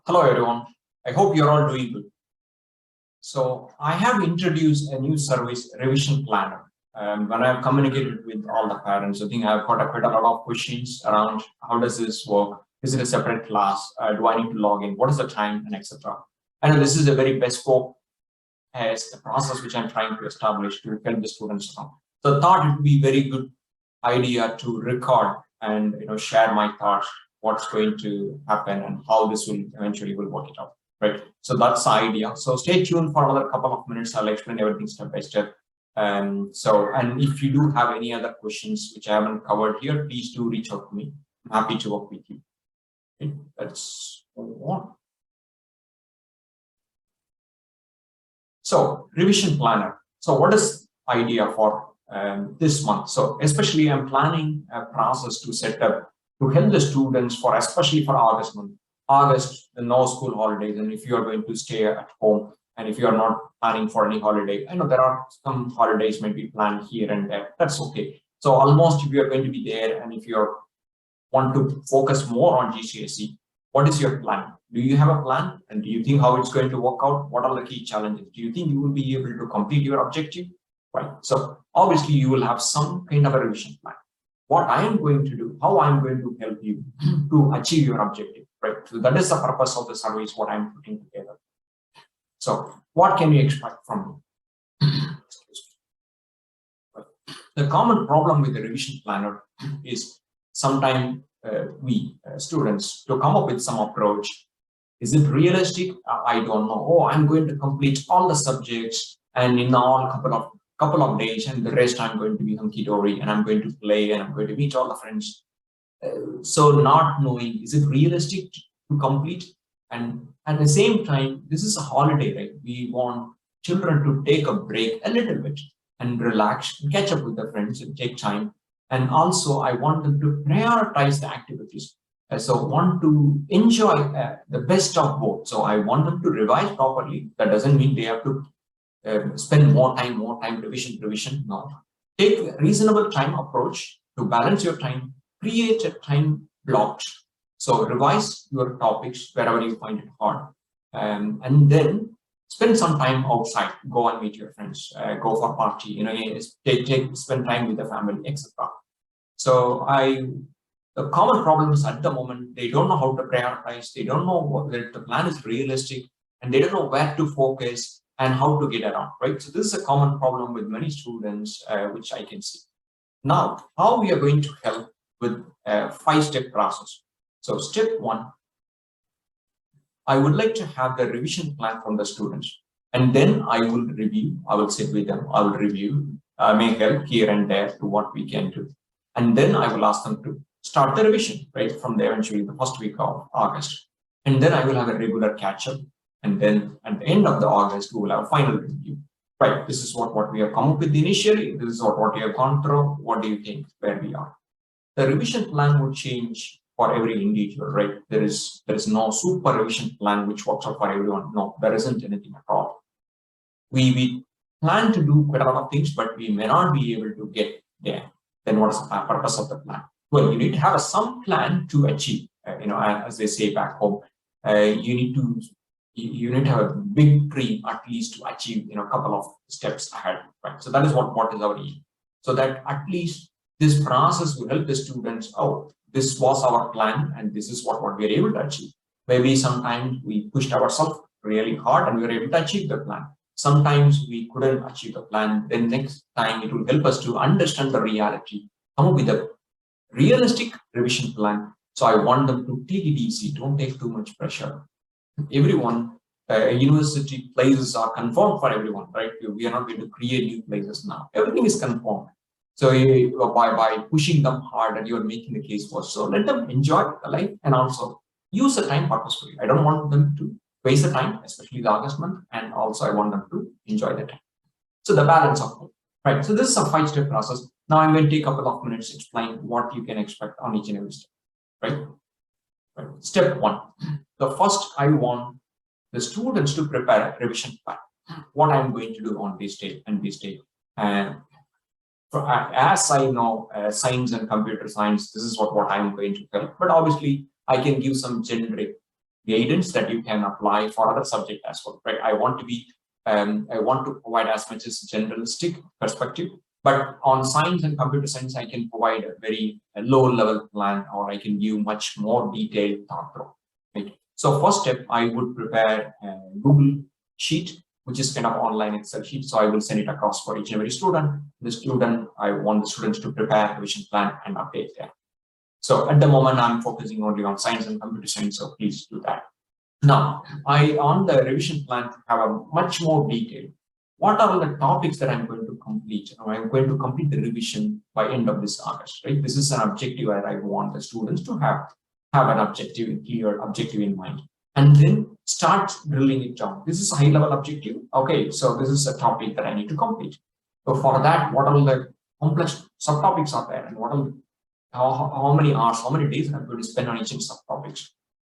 Hello everyone. I hope you're all doing good. So I have introduced a new service, revision planner. When I've communicated with all the parents, I think I've got quite a lot of questions around how does this work? Is it a separate class? Do I need to log in? What is the time and etc. I know this is a very bespoke as the process which I'm trying to establish to help the students along. So I thought it would be very good idea to record and share my thoughts, what's going to happen and how this will eventually will work it out. Right. So that's the idea. So stay tuned for another couple of minutes. I'll explain everything step by step. And if you do have any other questions which I haven't covered here, please do reach out to me. I'm happy to work with you. Okay, let's move on. So revision planner. So what is idea for this month? So especially I'm planning a process to set up to help the students for especially for August month. August, the no school holidays, and if you are going to stay at home and if you are not planning for any holiday, I know there are some holidays maybe planned here and there. That's okay. So almost if you are going to be there and if you want to focus more on GCSE, what is your plan? Do you have a plan? And do you think how it's going to work out? What are the key challenges? Do you think you will be able to complete your objective? Right. So obviously you will have some kind of a revision plan. What I am going to do, how I'm going to help you to achieve your objective, right? So that is the purpose of the service, what I'm putting together. So what can you expect from me? The common problem with the revision planner is sometimes we students to come up with some approach. Is it realistic? I don't know. Oh, I'm going to complete all the subjects and in all couple of days, and the rest I'm going to be hunky-dory and I'm going to play and I'm going to meet all the friends. So not knowing, is it realistic to complete? And at the same time, this is a holiday, right? We want children to take a break a little bit and relax and catch up with their friends and take time. And also I want them to prioritize the activities. So want to enjoy the best of both. So I want them to revise properly. That doesn't mean they have to spend more time, revision. No, take a reasonable time approach to balance your time, create a time block. So revise your topics wherever you find it hard. And then spend some time outside, go and meet your friends, go for a party, spend time with the family, etc. So the common problems at the moment, they don't know how to prioritize, they don't know whether the plan is realistic, and they don't know where to focus and how to get around, right? So this is a common problem with many students, which I can see. Now, how we are going to help with a 5-step process. So step 1, I would like to have the revision plan from the students, and then I will review, I will sit with them, I will review, I may help here and there to what we can do. And then I will ask them to start the revision, right, from there eventually the first week of August. And then I will have a regular catch-up. And then at the end of the August, we will have a final review. Right, this is what we have come up with initially. This is what we have gone through. What do you think where we are? The revision plan would change for every individual, right? There is no super revision plan which works out for everyone. No, there isn't anything at all. We plan to do quite a lot of things, but we may not be able to get there. Then what is the purpose of the plan? Well, you need to have some plan to achieve. As they say back home, you need to have a big dream at least to achieve a couple of steps ahead, right? So that is what is our aim. So that at least this process will help the students. Oh, this was our plan and this is what we are able to achieve. Maybe sometimes we pushed ourselves really hard and we were able to achieve the plan. Sometimes we couldn't achieve the plan. Then next time it will help us to understand the reality, come up with a realistic revision plan. So I want them to take it easy, don't take too much pressure. Everyone, university places are confirmed for everyone, right? We are not going to create new places now. Everything is confirmed. So by pushing them hard and you're making the case for, so let them enjoy the life and also use the time purposefully. I don't want them to waste the time, especially the August month, and also I want them to enjoy the time. So the balance of both, right? So this is a 5-step process. Now I'm going to take a couple of minutes to explain what you can expect on each and every step, right? Step 1. The first, I want the students to prepare a revision plan. What I'm going to do on this day and this day. And as I know, science and computer science, this is what I'm going to help. But obviously, I can give some generic guidance that you can apply for other subject as well, right? I want to provide as much as generalistic perspective, but on science and computer science, I can provide a very low level plan, or I can give much more detailed thought through, right? So first step, I would prepare a Google Sheet, which is kind of online Excel sheet. So I will send it across for each and every student. I want the students to prepare a revision plan and update that. So at the moment, I'm focusing only on science and computer science, so please do that. Now, on the revision plan, have a much more detail. What are the topics that I'm going to complete? I'm going to complete the revision by end of this August, right? This is an objective where I want the students to have an objective, clear objective in mind, and then start drilling it down. This is a high level objective. Okay, so this is a topic that I need to complete. So for that, what are the complex subtopics are there, and what are how many hours, how many days I'm going to spend on each subtopics,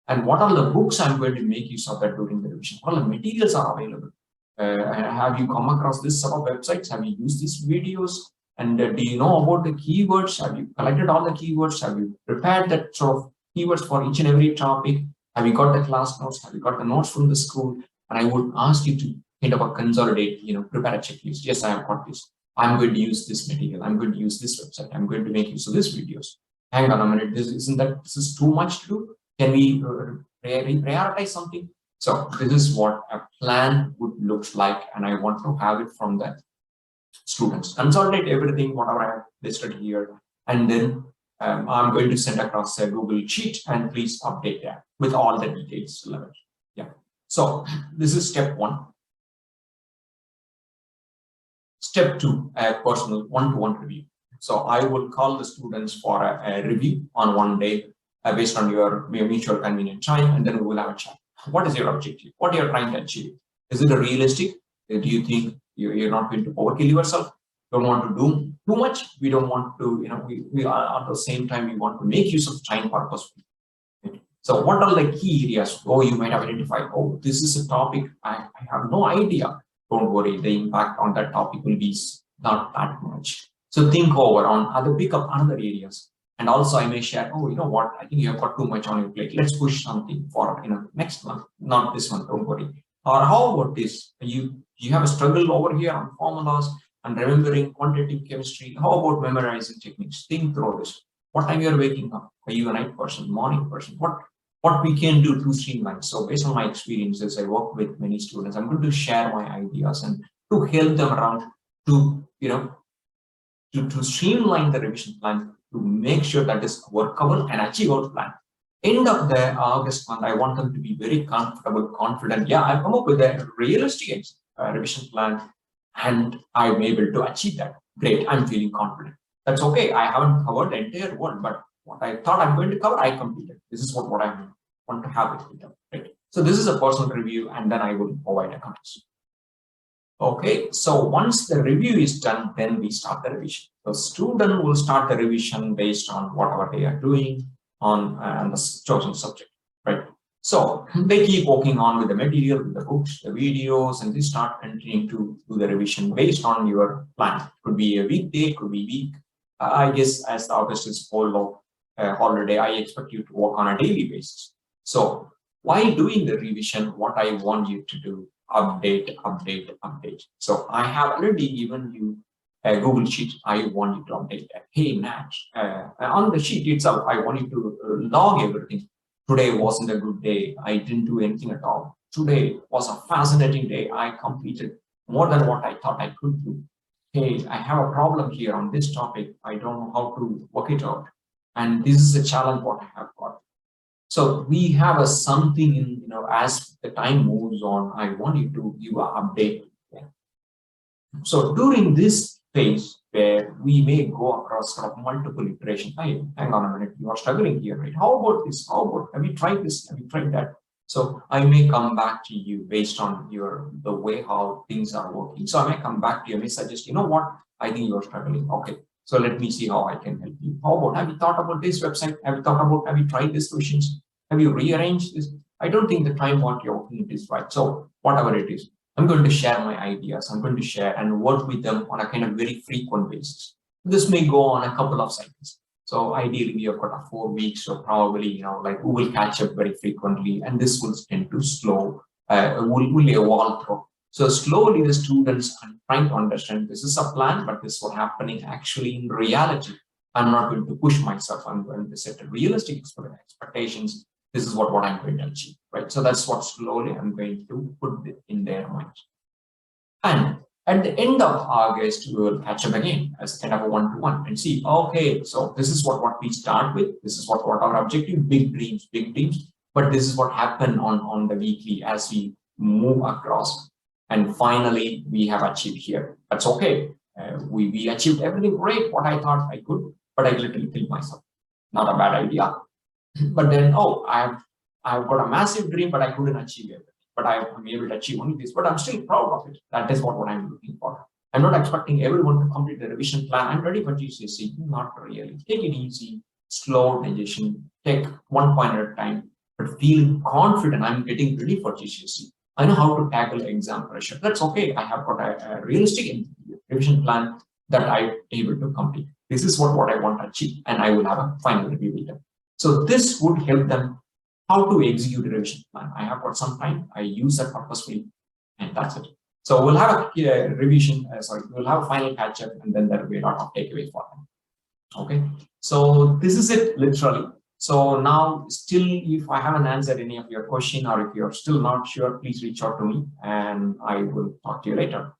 and what are the books I'm going to make use of that during the revision? What are the materials are available? Have you come across this sort of websites? Have you used these videos? And do you know about the keywords? Have you collected all the keywords? Have you prepared that sort of keywords for each and every topic? Have you got the class notes? Have you got the notes from the school? And I would ask you to kind of consolidate, prepare a checklist. Yes, I have got this. I'm going to use this material. I'm going to use this website. I'm going to make use of this videos. Hang on a minute. This is too much to do. Can we prioritize something? So this is what a plan would look like, and I want to have it from the students. Consolidate everything, whatever I have listed here, and then I'm going to send across a Google Sheet, and please update that with all the details level. Yeah. So this is step one. Step two, a personal one-to-one review. So I will call the students for a review on one day based on your mutual convenient time, and then we will have a chat. What is your objective? What you're trying to achieve? Is it a realistic? Do you think you're not going to overkill yourself? Don't want to do too much. We don't want to, we are at the same time, we want to make use of time purposefully. So what are the key areas? Oh, you might have identified, oh, this is a topic I have no idea. Don't worry, the impact on that topic will be not that much. So think over pick up other areas. And also I may share, oh, you know what, I think you have got too much on your plate. Let's push something for, next month, not this one, don't worry. Or how about this? You have a struggle over here on formulas and remembering quantitative chemistry. How about memorizing techniques? Think through this. What time you're waking up? Are you a night person, morning person? What we can do to streamline. So based on my experiences, I work with many students. I'm going to share my ideas and to help them around to, to streamline the revision plan, to make sure that is workable and achievable plan. End of the August month, I want them to be very comfortable, confident. Yeah, I've come up with a realistic revision plan and I'm able to achieve that. Great, I'm feeling confident. That's okay. I haven't covered the entire world, but what I thought I'm going to cover, I completed. This is what I want to have it with them. Right? So this is a personal review, and then I will provide a comments. Okay, so once the review is done, then we start the revision. The student will start the revision based on whatever they are doing on the chosen subject, right? So they keep working on with the material, with the books, the videos, and they start continuing to do the revision based on your plan. It could be a weekday, could be week. I guess as August is full of holiday, I expect you to work on a daily basis. So while doing the revision, what I want you to do, update. So I have already given you a Google Sheet. I want you to update that. Hey, Nat, on the sheet itself, I want you to log everything. Today wasn't a good day. I didn't do anything at all. Today was a fascinating day. I completed more than what I thought I could do. Hey, I have a problem here on this topic. I don't know how to work it out. And this is a challenge what I have got. So we have a something in, as the time moves on, I want you to give an update. Yeah. So during this phase where we may go across sort of multiple iterations, hey, hang on a minute, you are struggling here, right? How about this? How about, have you tried this? Have you tried that? So I may come back to you based on the way how things are working. So I may come back to you and may suggest, you know what, I think you are struggling. Okay. So let me see how I can help you. How about, have you thought about this website? Have you tried these solutions? Have you rearranged this? I don't think the time what you're working is right. So whatever it is, I'm going to share my ideas. I'm going to share and work with them on a kind of very frequent basis. This may go on a couple of cycles. So ideally, we have got a 4 weeks, so probably, like we will catch up very frequently, and this will tend to will evolve through. So slowly, the students are trying to understand this is a plan, but this is what's happening actually in reality. I'm not going to push myself. I'm going to set realistic expectations. This is what I'm going to achieve, right? So that's what slowly I'm going to put in their minds. And at the end of August, we will catch up again as kind of a one-to-one and see, okay, so this is what we start with. This is what our objective, big dreams, but this is what happened on the weekly as we move across. And finally, we have achieved here. That's okay. We achieved everything great, what I thought I could, but I literally killed myself. Not a bad idea. But then, oh, I've got a massive dream, but I couldn't achieve it. But I'm able to achieve only this, but I'm still proud of it. That is what I'm looking for. I'm not expecting everyone to complete the revision plan. I'm ready for GCSE. Not really. Take it easy, slow digestion, take one point at a time, but feeling confident I'm getting ready for GCSE. I know how to tackle exam pressure. That's okay. I have got a realistic revision plan that I'm able to complete. This is what I want to achieve, and I will have a final review with them. So this would help them how to execute a revision plan. I have got some time. I use that purposefully, and that's it. So we'll have a revision. We'll have a final catch up, and then there will be a lot of takeaway for them. Okay. So this is it literally. So now, still, if I haven't answered any of your question, or if you're still not sure, please reach out to me, and I will talk to you later.